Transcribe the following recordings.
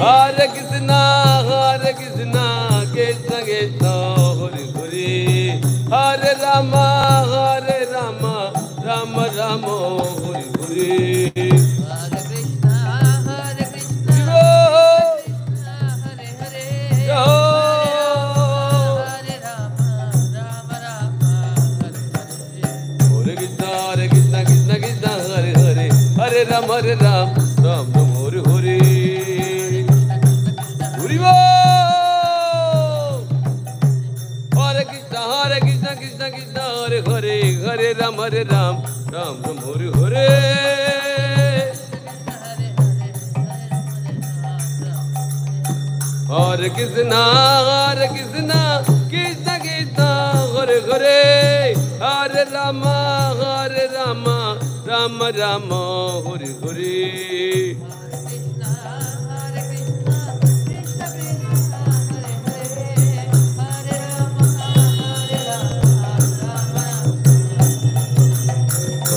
Hare Krishna, Krishna Krishna, Hare Hare, Hare Rama, Rama Rama, Hare Hare. Hare Krishna, Krishna Hare Hare, Hare Rama, Rama Rama, Hare Hare. Hare Krishna, Krishna Hare Hare, Hare Ram, Ram Ram, Hare Hare. Hare Bol. Hare Krishna, Krishna Hare Hare, Hare Ram, Ram Ram, Hare Hare. Hare Krishna, Krishna Krishna Hare Hare, Hare Rama, Rama Rama, Hare Hare.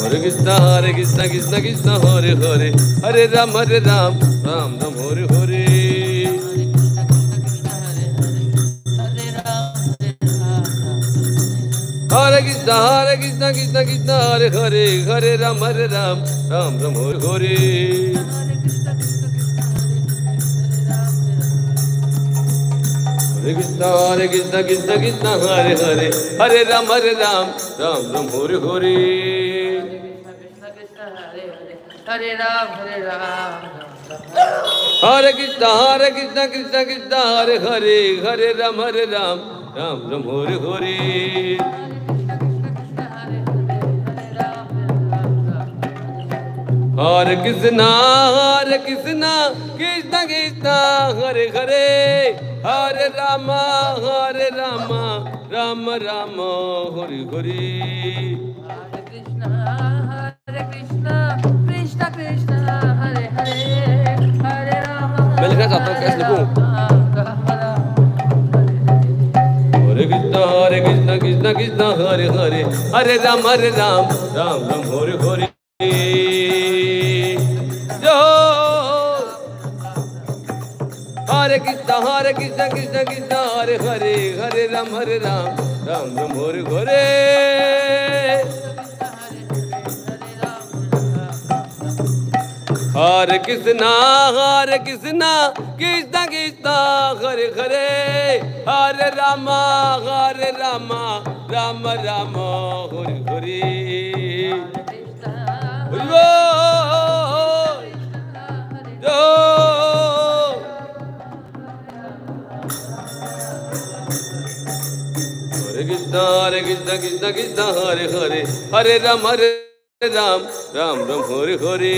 Hare Krishna, Krishna Hare Hare, Hare Ram, Ram Ram, Hare Hare. Hare Krishna, Krishna Hare Hare, Hare Ram, Ram Ram, Hare Hare. Hare Krishna, Krishna Hare Hare, Hare Ram, Ram Ram, Hare Hare. Hare Ram, Hare Ram. Hare Krishna, Krishna Hare Hare, Hare Ram, Ram Ram, Hare Hare. Hare Krishna, Krishna Hare Hare, Hare Rama, Rama Rama, Hare Hare. Hare Krishna, Krishna Krishna Hare Hare, Hare Rama. मैं लिखना चाहता हूँ, कैसे लिखूं? Hare Krishna, Krishna Hare Hare, Hare Ram, Ram Ram, Hare Hare. Hare Krishna, Krishna Hare Hare, Hare Ram, Ram Ram, Hare Hare. Hare Krishna, Krishna Hare Hare, Hare Rama, Rama Rama, Hare Hare. Hare Bol. Hare Krishna, Krishna Hare Hare, Hare Ram, Ram Ram, Hare Hare.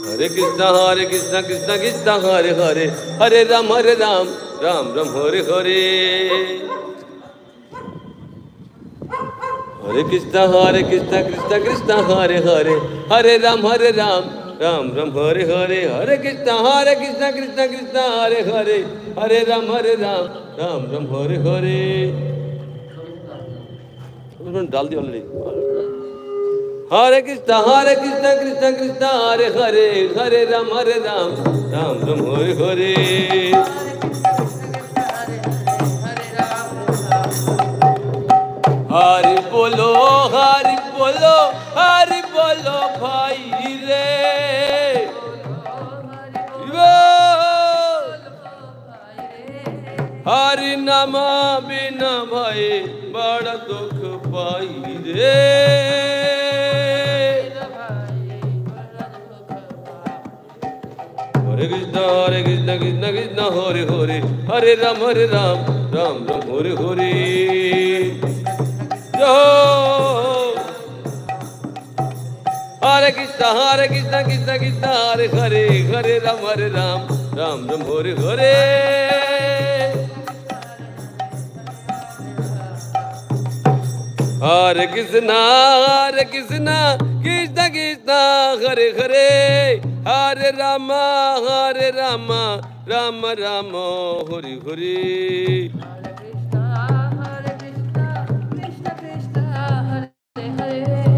Hare Krishna, Krishna Hare Hare, Hare Ram, Ram Ram, Hare Hare. Hare Krishna, Krishna Hare Hare, Hare Ram, Ram Ram, Hare Hare. Hare Krishna, Krishna Hare Hare, Hare Ram, Ram Ram, Hare Hare. डाल दिया already. Hare Krishna, Krishna Hare Hare, Hare Ram, Ram Ram, Hare Hare. Hari bolo, Hari bolo, Hari bolo, bhai re. Hari nama bina bhai, bada dukh pai re. Hare Krishna, Krishna Hare Hare, Hare Ram, Ram Ram, Hare Hare. Hare Krishna, Hare Hare, Hare Ram, Ram Hare Hare. Hare Krishna, Krishna Hare Hare, Hare Rama, Rama Rama, Hare Hare. Hare Krishna, Krishna Hare Hare.